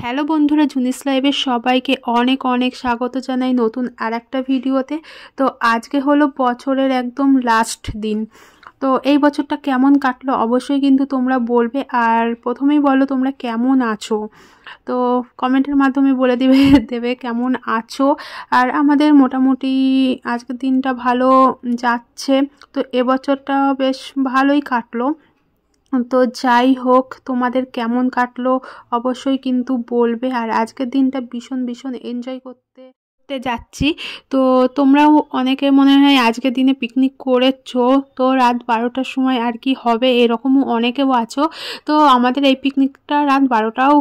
Hello বন্ধুরা, জুনিস লাইভের সবাইকে অনেক অনেক স্বাগত জানাই নতুন আর একটা ভিডিওতে। তো আজকে হলো বছরের একদম লাস্ট দিন। তো এই বছরটা কেমন কাটলো অবশ্যই কিন্তু তোমরা বলবে। আর প্রথমেই বলো তোমরা কেমন আছো, তো কমেন্টের মাধ্যমে বলে দেবে কেমন আছো। আর আমাদের মোটামুটি আজকের দিনটা ভালো যাচ্ছে। তো এবছরটা বেশ ভালোই কাটলো। তো যাই হোক, তোমাদের কেমন কাটলো অবশ্যই কিন্তু বলবে। আর আজকের দিনটা ভীষণ ভীষণ এনজয় করতে যাচ্ছি। তো তোমরাও অনেকে মনে হয় আজকের দিনে পিকনিক করেছো, তো রাত 12টার সময় আর কি হবে এরকমও অনেকেও আছো। তো আমাদের এই পিকনিকটা রাত 12টাও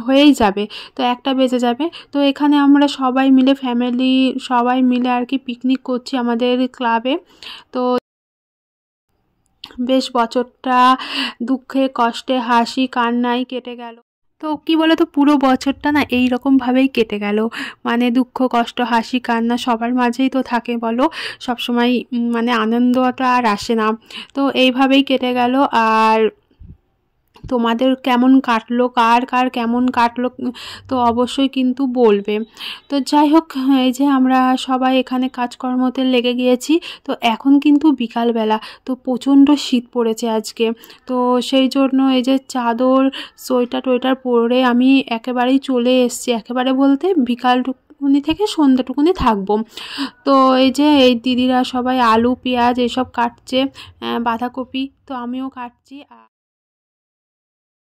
হয়েই যাবে, তো 1টা বেজে যাবে। তো এখানে আমরা সবাই মিলে ফ্যামিলি সবাই মিলে আর কি পিকনিক করছি আমাদের ক্লাবে। তো বেশ বছরটা দুঃখে কষ্টে হাসি কান্নায় কেটে গেল। তো কি বলো তো, পুরো বছরটা না এই রকমভাবেই কেটে গেল। মানে দুঃখ কষ্ট হাসি কান্না সবার মাঝেই তো থাকে বলো, সবসময় মানে আনন্দটা আর আসে না। তো এইভাবেই কেটে গেল। আর তোমাদের কেমন কাটলো, কার কার কেমন কাটলো তো অবশ্যই কিন্তু বলবে। তো যাই হোক, এই যে আমরা সবাই এখানে কাজকর্মতে লেগে গিয়েছি। তো এখন কিন্তু বিকালবেলা, তো প্রচণ্ড শীত পড়েছে আজকে। তো সেই জন্য এই যে চাদর সোয়েটার টোয়েটার পরে আমি একেবারেই চলে এসেছি, একেবারে বলতে বিকালটুকুনি থেকে সন্ধ্যাটুকুনি থাকবো। তো এই যে এই দিদিরা সবাই আলু পেঁয়াজ এসব কাটছে, বাঁধাকপি, তো আমিও কাটছি।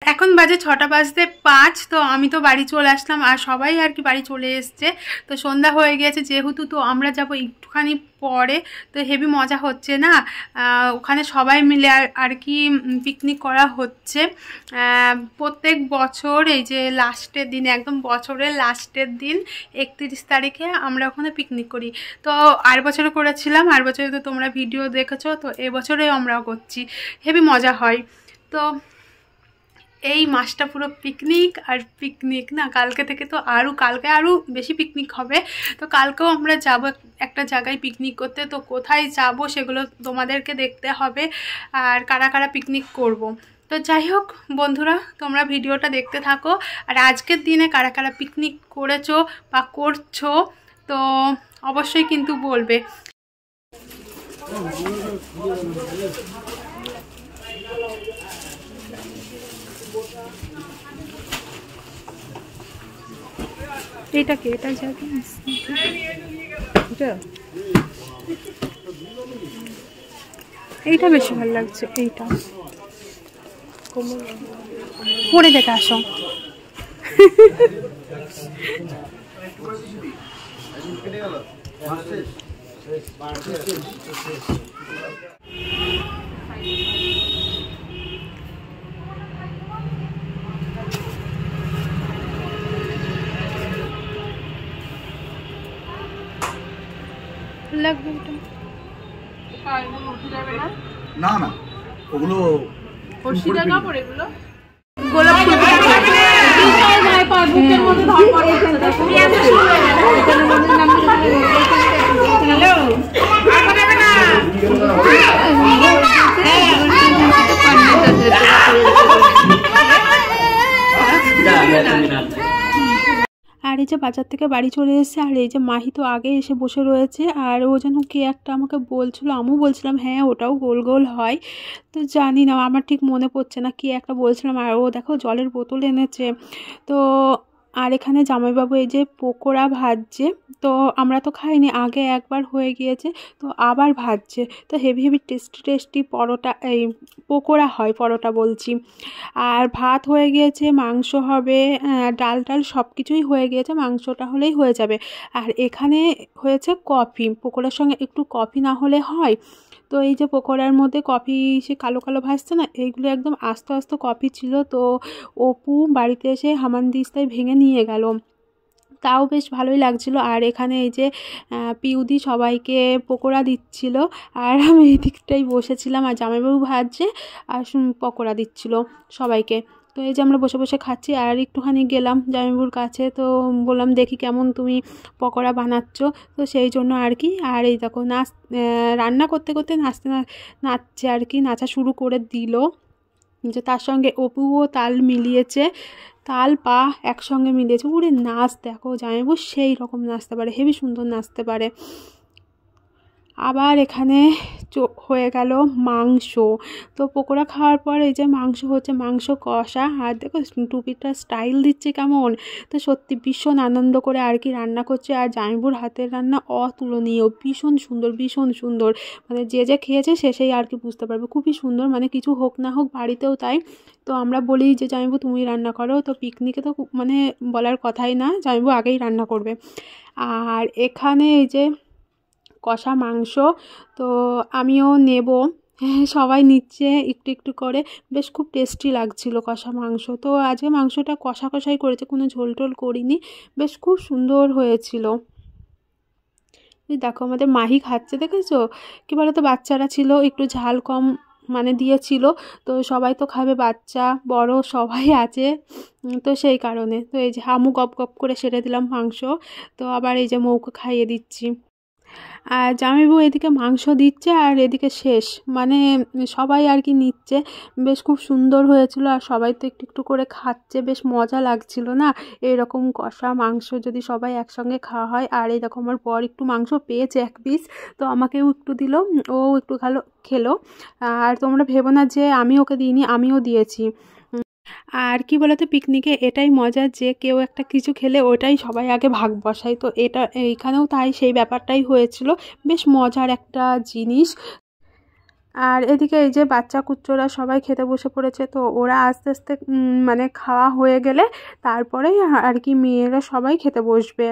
এখন বাজে 6টা বাজতে 5। তো আমি তো বাড়ি চলে আসলাম আর সবাই আর কি বাড়ি চলে এসছে। তো সন্ধ্যা হয়ে গেছে যেহেতু, তো আমরা যাব একটুখানি পরে। তো হেভি মজা হচ্ছে না, ওখানে সবাই মিলে আর কি পিকনিক করা হচ্ছে। প্রত্যেক বছর এই যে লাস্টের দিন, একদম বছরের লাস্টের দিন 31 তারিখে আমরা ওখানে পিকনিক করি। তো আর বছরে করেছিলাম, আর বছরে তো তোমরা ভিডিও দেখেছো, তো এবছরে আমরাও করছি, হেভি মজা হয়। তো এই মাসটা পুরো পিকনিক আর পিকনিক না, কালকে থেকে তো কালকে আরও বেশি পিকনিক হবে। তো কালকেও আমরা যাব একটা জায়গায় পিকনিক করতে। তো কোথায় যাব সেগুলো তোমাদেরকে দেখতে হবে, আর কারা কারা পিকনিক করব। তো যাই হোক বন্ধুরা, তোমরা ভিডিওটা দেখতে থাকো। আর আজকের দিনে কারা কারা পিকনিক করেছো বা করছো তো অবশ্যই কিন্তু বলবে। এটা কি, এটা যাবে এইটা বেশি ভালো লাগছে, এইটা পরে দেখে আসো। লাগবে না না, ওগুলো গোলাপ আর এই যে বাজার থেকে বাড়ি চলে এসেছে। আর এই যে মাহি তো আগে এসে বসে রয়েছে, আর ও যেন কে একটা আমাকে বলছিল, আমিও বলছিলাম হ্যাঁ ওটাও গোল গোল হয়। তো জানি না, আমার ঠিক মনে পড়ছে না কি একটা বলছিলাম। আর ও দেখো জলের বোতল এনেছে। তো আর এখানে জামাইবাবু এই যে পকোড়া ভাজছে। তো আমরা তো খাইনি, আগে একবার হয়ে গিয়েছে, তো আবার ভাজছে। তো হেভি হেভি টেস্টি টেস্টি পরোটা, এই পকোড়া হয়, পরোটা বলছি। আর ভাত হয়ে গিয়েছে, মাংস হবে, ডাল সব কিছুই হয়ে গিয়েছে, মাংসটা হলেই হয়ে যাবে। আর এখানে হয়েছে কফি, পকোড়ার সঙ্গে একটু কফি না হলে হয়। তো এই যে পকোড়ার মধ্যে কফি সে কালো কালো ভাসছে না, এইগুলো একদম আস্ত আস্ত কফি ছিল। তো অপু বাড়িতে এসে হামানদিস্তায় ভেঙে নিয়ে গেল, তাও বেশ ভালোই লাগছিল। আর এখানে এই যে পিউদি সবাইকে পকোড়া দিচ্ছিল, আর আমি এই দিকটাই বসেছিলাম, আর জামাইবাবু ভাজছে আর পকোড়া দিচ্ছিল সবাইকে। তো এই যে আমরা বসে বসে খাচ্ছি। আর একটুখানি গেলাম জামাইবাবুর কাছে, তো বললাম দেখি কেমন তুমি পকোড়া বানাচ্ছ। তো সেই জন্য আর কি, আর এই দেখো রান্না করতে করতে নাচছে আর কি, নাচা শুরু করে দিল। যে তার সঙ্গে অপুও তাল মিলিয়েছে। তাল পা একসঙ্গে মিলিয়েছে। ওরে নাচ দেখো, জামাইবাবু সেই রকম নাচতে পারে, হেবি সুন্দর নাচতে পারে। আবার এখানে হয়ে গেল মাংস। তো পকোড়া খাওয়ার পর এই যে মাংস হচ্ছে, মাংস কষা। আর দেখো টুপিটা স্টাইল দিচ্ছে কেমন। তো সত্যি ভীষণ আনন্দ করে আর কি রান্না করছে। আর জামাইবাবুর হাতের রান্না অতুলনীয়, ভীষণ সুন্দর, ভীষণ সুন্দর। মানে যে যে খেয়েছে সে সেই আর কি বুঝতে পারবে, খুবই সুন্দর। মানে কিছু হোক না হোক বাড়িতেও তাই। তো আমরা বলি যে জামাইবাবু তুমি রান্না করো। তো পিকনিকে তো মানে বলার কথাই না, জামাইবাবু আগেই রান্না করবে। আর এখানে এই যে কষা মাংস, তো আমিও নেব, সবাই নিচ্ছে একটু একটু করে। বেশ খুব টেস্টি লাগছিল কষা মাংস। তো আজকে মাংসটা কষা কষাই করেছে, কোনো ঝোল টোল করিনি। বেশ খুব সুন্দর হয়েছিল। দেখো আমাদের মাহি খাচ্ছে, দেখেছো? কী বলো তো, বাচ্চারা ছিল, একটু ঝাল কম মানে দিয়েছিল। তো সবাই তো খাবে, বাচ্চা বড় সবাই আছে। তো সেই কারণে তো এই যে আমু গপ গপ করে সেরে দিলাম মাংস। তো আবার এই যে মৌকে খাইয়ে দিচ্ছি। আর জামাইবাবু এদিকে মাংস দিচ্ছে আর এদিকে শেষ, মানে সবাই আর কি নিচ্ছে। বেশ খুব সুন্দর হয়েছিল। আর সবাই তো একটু একটু করে খাচ্ছে, বেশ মজা লাগছিল না এরকম কষা মাংস যদি সবাই একসঙ্গে খাওয়া হয়। আর এই দেখো আমার বর একটু মাংস পেয়েছে এক পিস, তো আমাকেও একটু দিল, ও একটু খেলো। আর তোমরা ভেবো না যে আমি ওকে দিইনি, আমিও দিয়েছি। আর কি বলতো, পিকনিকে এটাই মজা যে কেউ একটা কিছু খেলে ওটাই সবাই আগে ভাগ বসায়। তো এটা এইখানেও তাই সেই ব্যাপারটাই হয়েছিল, বেশ মজার একটা জিনিস। আর এদিকে এই যে বাচ্চা কুচ্চোরা সবাই খেতে বসে পড়েছে। তো ওরা আস্তে আস্তে মানে খাওয়া হয়ে গেলে তারপরে আর কি মেয়েরা সবাই খেতে বসবে।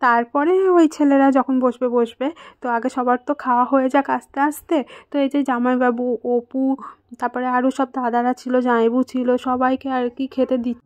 তারপরে ওই ছেলেরা যখন বসবে। তো আগে সবার তো খাওয়া হয়ে যাক আস্তে আস্তে। তো এই যে জামাইবাবু, অপু, তারপরে আরও সব দাদারা ছিল, জামাইবাবু ছিল, সবাইকে আর কি খেতে দিচ্ছে।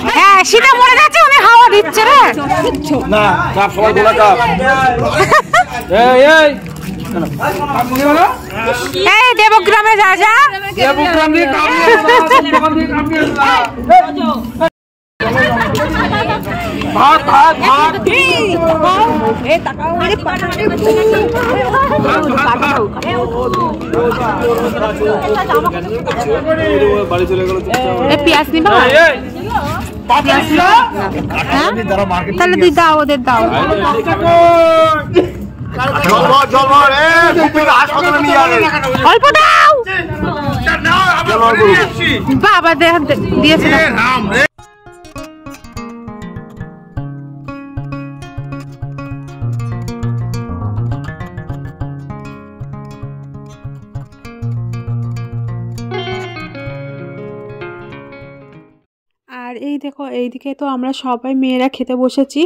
হ্যাঁ, সেটা মরে যাচ্ছে, উনি হাওয়া দিচ্ছে রে। না কাপ সবাই গোলা কাপ। এই দেবগ্রামে যা দেবগ্রাম দিয়ে কাপ নিয়ে ভাত ভাত ভাত বাড়ি চলে গেল। পেঁয়াজ নিবা? তাহলে তুই দাও, ওদের দাও। অল্প দাও বাবা, দিয়েছে। আর এই দেখো এইদিকে তো আমরা সবাই মেয়েরা খেতে বসেছি।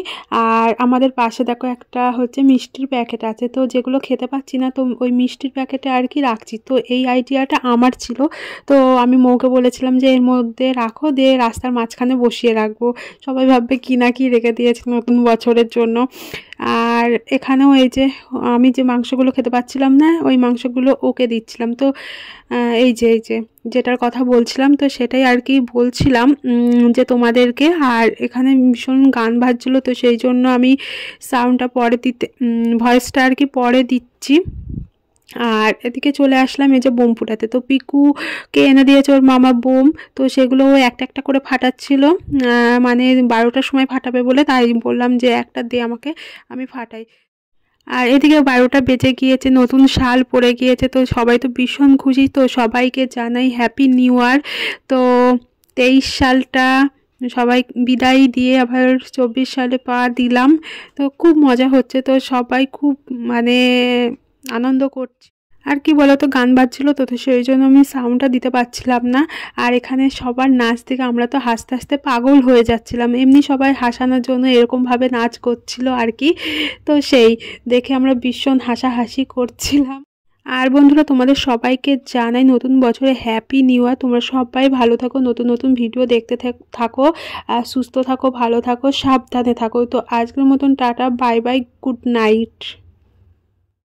আর আমাদের পাশে দেখো একটা হচ্ছে মিষ্টির প্যাকেট আছে, তো যেগুলো খেতে পাচ্ছি না তো ওই মিষ্টির প্যাকেটে আর কি রাখছি। তো এই আইডিয়াটা আমার ছিল। তো আমি মৌকে বলেছিলাম যে এর মধ্যে রাখো, দিয়ে রাস্তার মাঝখানে বসিয়ে রাখবো, সবাই ভাববে কি না কি রেখে দিয়েছি নতুন বছরের জন্য। আর এখানেও এই যে আমি যে মাংসগুলো খেতে পাচ্ছিলাম না, ওই মাংসগুলো ওকে দিচ্ছিলাম। তো এই যে যেটার কথা বলছিলাম, তো সেটাই আর কি বলছিলাম যে তোমাদেরকে। আর এখানে ভীষণ গান বাজছিল, তো সেই জন্য আমি সাউন্ডটা পরে ভয়েসটা আর কি পরে দিচ্ছি। আর এদিকে চলে আসলাম এই যে বোম ফুটাতে। তো পিকুকে এনে দিয়েছে ওর মামা বোম, তো সেগুলো ও একটা একটা করে ফাটাচ্ছিল, মানে 12টার সময় ফাটাবে বলে, তাই বললাম যে একটা দে আমাকে, আমি ফাটাই। আর এদিকে 12টা বেজে গিয়েছে, নতুন সাল পড়ে গিয়েছে, তো সবাই তো ভীষণ খুশি। তো সবাইকে জানাই হ্যাপি নিউ ইয়ার। তো 23 সালটা সবাই বিদায় দিয়ে আবার 24 সালে পা দিলাম। তো খুব মজা হচ্ছে, তো সবাই খুব মানে আনন্দ করছে। আর কি বলতো, গান বাজছিলো তো সেই জন্য আমি সাউন্ডটা দিতে পারছিলাম না। আর এখানে সবার নাচ দেখে আমরা তো হাসতে হাসতে পাগল হয়ে যাচ্ছিলাম। এমনি সবাই হাসানোর জন্য এরকমভাবে নাচ করছিল আর কি। তো সেই দেখে আমরা ভীষণ হাসাহাসি করছিলাম। আর বন্ধুরা, তোমাদের সবাইকে জানাই নতুন বছরে হ্যাপি নিউ ইয়ার। তোমরা সবাই ভালো থাকো, নতুন নতুন ভিডিও দেখতে থাকো, আর সুস্থ থাকো, ভালো থাকো, সাবধানে থাকো। তো আজকের মতন tata, bye bye, good night.